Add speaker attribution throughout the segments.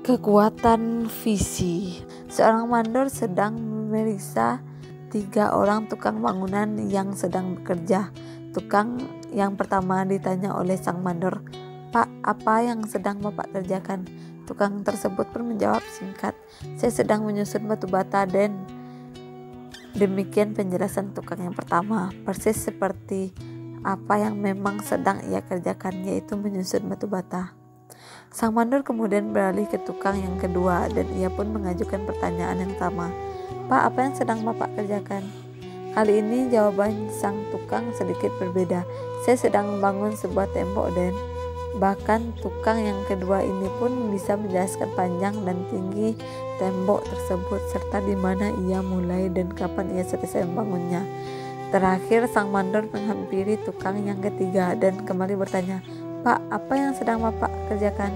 Speaker 1: Kekuatan visi. Seorang mandor sedang memeriksa 3 orang tukang bangunan yang sedang bekerja. Tukang yang pertama ditanya oleh sang mandor, "Pak, apa yang sedang Bapak kerjakan?" Tukang tersebut pun menjawab singkat, "Saya sedang menyusun batu bata, Den." Demikian penjelasan tukang yang pertama, persis seperti apa yang memang sedang ia kerjakan, yaitu menyusun batu bata. Sang mandor kemudian beralih ke tukang yang kedua dan ia pun mengajukan pertanyaan yang sama, "Pak, apa yang sedang Bapak kerjakan?" Kali ini jawaban sang tukang sedikit berbeda, "Saya sedang membangun sebuah tembok, Den." Bahkan tukang yang kedua ini pun bisa menjelaskan panjang dan tinggi tembok tersebut serta di mana ia mulai dan kapan ia selesai membangunnya. Terakhir sang mandor menghampiri tukang yang ketiga dan kembali bertanya, "Pak, apa yang sedang Bapak kerjakan?"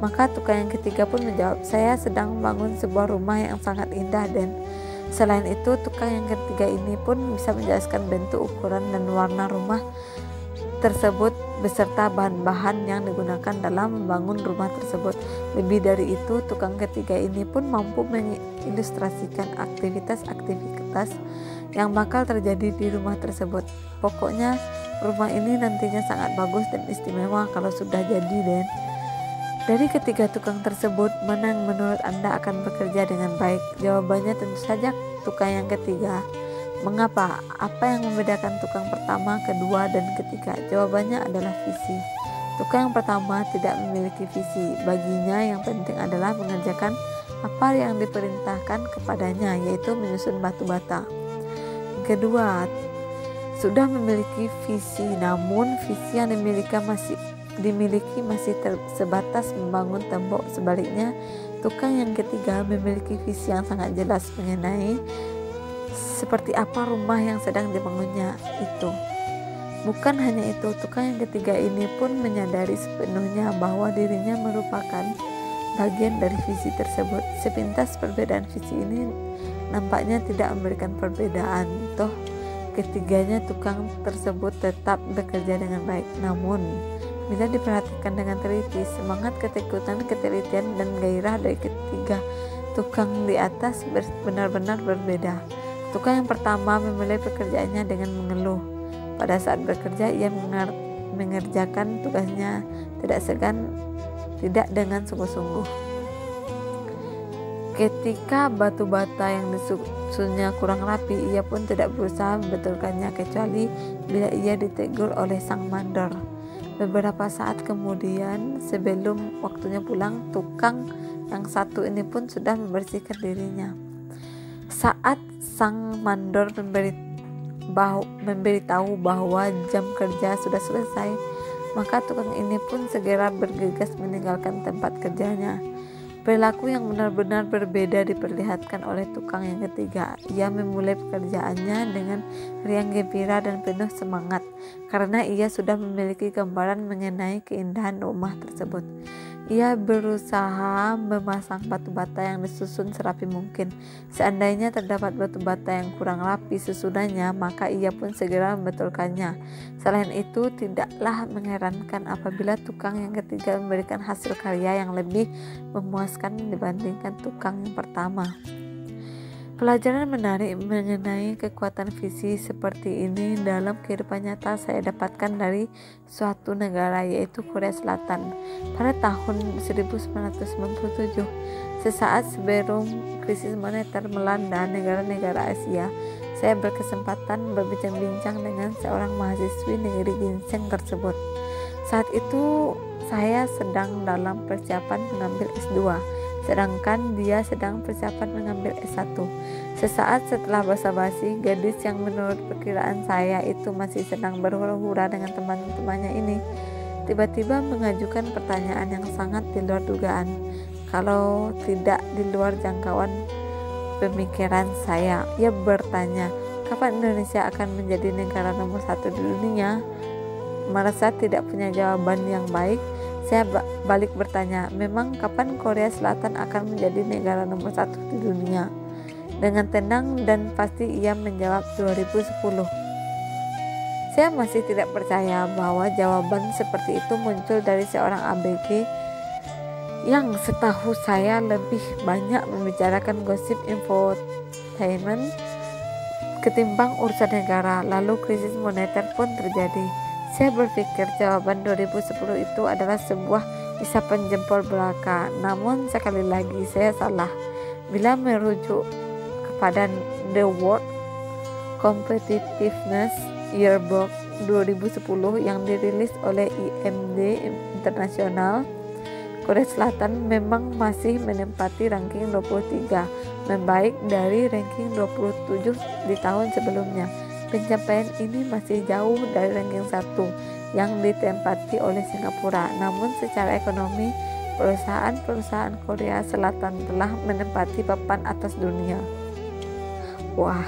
Speaker 1: Maka tukang yang ketiga pun menjawab, "Saya sedang membangun sebuah rumah yang sangat indah, Den." Selain itu, tukang yang ketiga ini pun bisa menjelaskan bentuk, ukuran, dan warna rumah tersebut beserta bahan-bahan yang digunakan dalam membangun rumah tersebut. Lebih dari itu, tukang ketiga ini pun mampu mengilustrasikan aktivitas-aktivitas yang bakal terjadi di rumah tersebut. Pokoknya rumah ini nantinya sangat bagus dan istimewa kalau sudah jadi, Den. Dari ketiga tukang tersebut, mana yang menurut Anda akan bekerja dengan baik? Jawabannya tentu saja tukang yang ketiga. Mengapa? Apa yang membedakan tukang pertama, kedua, dan ketiga? Jawabannya adalah visi. Tukang yang pertama tidak memiliki visi. Baginya yang penting adalah mengerjakan apa yang diperintahkan kepadanya, yaitu menyusun batu bata. Kedua, sudah memiliki visi, namun visi yang dimiliki masih sebatas membangun tembok. Sebaliknya, tukang yang ketiga memiliki visi yang sangat jelas mengenai seperti apa rumah yang sedang dibangunnya itu. Bukan hanya itu, tukang yang ketiga ini pun menyadari sepenuhnya bahwa dirinya merupakan bagian dari visi tersebut. Sepintas perbedaan visi ini nampaknya tidak memberikan perbedaan, toh ketiganya tukang tersebut tetap bekerja dengan baik. Namun bila diperhatikan dengan teliti, semangat, ketekunan, ketelitian, dan gairah dari ketiga tukang di atas benar-benar berbeda. Tukang yang pertama memulai pekerjaannya dengan mengeluh. Pada saat bekerja, ia mengerjakan tugasnya tidak dengan sungguh-sungguh. Ketika batu bata yang disusunnya kurang rapi, ia pun tidak berusaha membetulkannya kecuali bila ia ditegur oleh sang mandor. Beberapa saat kemudian, sebelum waktunya pulang, tukang yang satu ini pun sudah membersihkan dirinya. Saat sang mandor memberitahu bahwa jam kerja sudah selesai, maka tukang ini pun segera bergegas meninggalkan tempat kerjanya. Perilaku yang benar-benar berbeda diperlihatkan oleh tukang yang ketiga. Ia memulai pekerjaannya dengan riang gembira dan penuh semangat karena ia sudah memiliki gambaran mengenai keindahan rumah tersebut. Ia berusaha memasang batu bata yang disusun serapi mungkin. Seandainya terdapat batu bata yang kurang rapi susunannya, maka ia pun segera membetulkannya. Selain itu, tidaklah mengherankan apabila tukang yang ketiga memberikan hasil karya yang lebih memuaskan dibandingkan tukang yang pertama. Pelajaran menarik mengenai kekuatan visi seperti ini dalam kehidupan nyata saya dapatkan dari suatu negara, yaitu Korea Selatan. Pada tahun 1997, sesaat sebelum krisis moneter melanda negara-negara Asia, saya berkesempatan berbincang-bincang dengan seorang mahasiswi negeri ginseng tersebut. Saat itu saya sedang dalam persiapan mengambil S2, sedangkan dia sedang persiapan mengambil S1. Sesaat setelah basa-basi, gadis yang menurut perkiraan saya itu masih sedang berhura-hura dengan teman-temannya ini tiba-tiba mengajukan pertanyaan yang sangat di luar dugaan, kalau tidak di luar jangkauan pemikiran saya. Ia bertanya, kapan Indonesia akan menjadi negara nomor 1 di dunia? Merasa tidak punya jawaban yang baik, saya balik bertanya, memang kapan Korea Selatan akan menjadi negara nomor 1 di dunia? Dengan tenang dan pasti ia menjawab 2010. Saya masih tidak percaya bahwa jawaban seperti itu muncul dari seorang ABG yang setahu saya lebih banyak membicarakan gosip infotainment ketimbang urusan negara. Lalu krisis moneter pun terjadi. Saya berpikir jawaban 2010 itu adalah sebuah isapan jempol belaka. Namun sekali lagi saya salah. Bila merujuk kepada The World Competitiveness Yearbook 2010 yang dirilis oleh IMD Internasional, Korea Selatan memang masih menempati ranking 23, membaik dari ranking 27 di tahun sebelumnya. Pencapaian ini masih jauh dari ranking 1 yang ditempati oleh Singapura. Namun secara ekonomi, perusahaan-perusahaan Korea Selatan telah menempati papan atas dunia. Wah.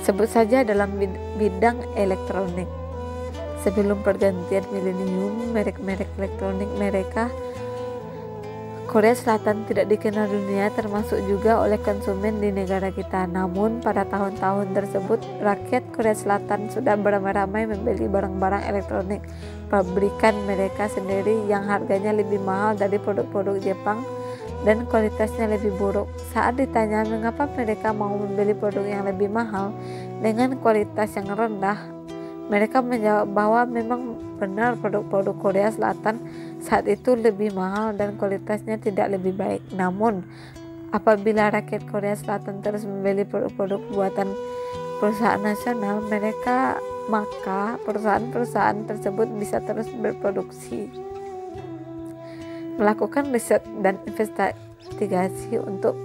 Speaker 1: Sebut saja dalam bidang elektronik. Sebelum pergantian milenium, merek-merek elektronik mereka Korea Selatan tidak dikenal dunia, termasuk juga oleh konsumen di negara kita. Namun pada tahun-tahun tersebut, rakyat Korea Selatan sudah beramai-ramai membeli barang-barang elektronik pabrikan mereka sendiri yang harganya lebih mahal dari produk-produk Jepang dan kualitasnya lebih buruk. Saat ditanya mengapa mereka mau membeli produk yang lebih mahal dengan kualitas yang rendah, mereka menjawab bahwa memang benar produk-produk Korea Selatan saat itu lebih mahal dan kualitasnya tidak lebih baik. Namun, apabila rakyat Korea Selatan terus membeli produk-produk buatan perusahaan nasional, maka perusahaan-perusahaan tersebut bisa terus berproduksi, melakukan riset dan investigasi untuk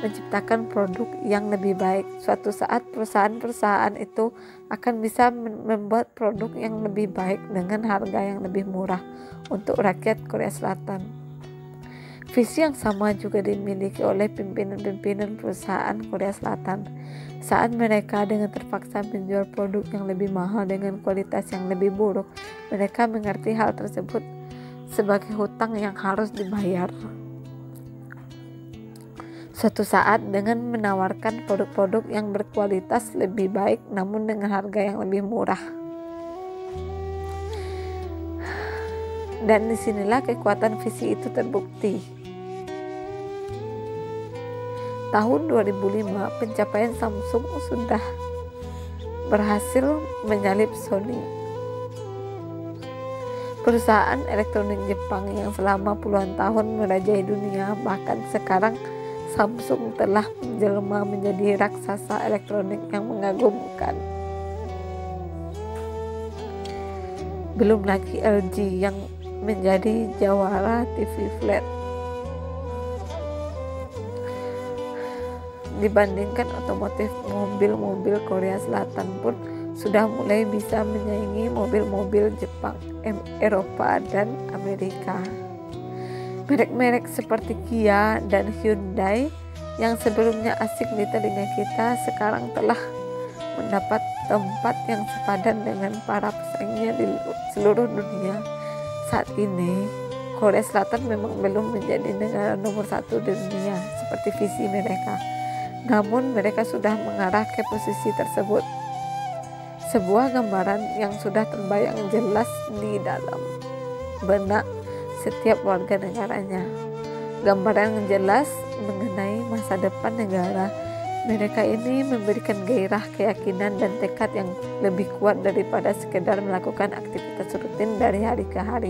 Speaker 1: menciptakan produk yang lebih baik. Suatu saat perusahaan-perusahaan itu akan bisa membuat produk yang lebih baik dengan harga yang lebih murah untuk rakyat Korea Selatan. Visi yang sama juga dimiliki oleh pimpinan-pimpinan perusahaan Korea Selatan. Saat mereka dengan terpaksa menjual produk yang lebih mahal dengan kualitas yang lebih buruk, mereka mengerti hal tersebut sebagai hutang yang harus dibayar. Suatu saat dengan menawarkan produk-produk yang berkualitas lebih baik namun dengan harga yang lebih murah. Dan disinilah kekuatan visi itu terbukti. Tahun 2005, pencapaian Samsung sudah berhasil menyalip Sony, perusahaan elektronik Jepang yang selama puluhan tahun merajai dunia. Bahkan sekarang Samsung telah menjelma menjadi raksasa elektronik yang mengagumkan. Belum lagi LG yang menjadi jawara TV flat. Dibandingkan otomotif, mobil-mobil Korea Selatan pun sudah mulai bisa menyaingi mobil-mobil Jepang, Eropa, dan Amerika. Merek-merek seperti Kia dan Hyundai yang sebelumnya asing di telinga kita sekarang telah mendapat tempat yang sepadan dengan para pesaingnya di seluruh dunia. Saat ini, Korea Selatan memang belum menjadi negara nomor 1 di dunia seperti visi mereka. Namun mereka sudah mengarah ke posisi tersebut. Sebuah gambaran yang sudah terbayang jelas di dalam benak setiap warga negaranya. Gambaran yang jelas mengenai masa depan negara mereka ini memberikan gairah, keyakinan, dan tekad yang lebih kuat daripada sekedar melakukan aktivitas rutin dari hari ke hari.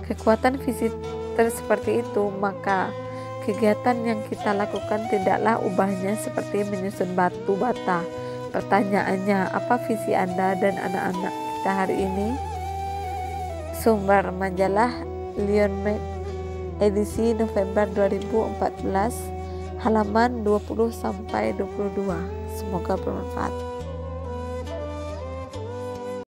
Speaker 1: Kekuatan visi seperti itu, maka kegiatan yang kita lakukan tidaklah ubahnya seperti menyusun batu bata. Pertanyaannya, apa visi Anda dan anak-anak kita hari ini? Sumber majalah Leon Mag, edisi November 2014, halaman 20-22. Semoga bermanfaat.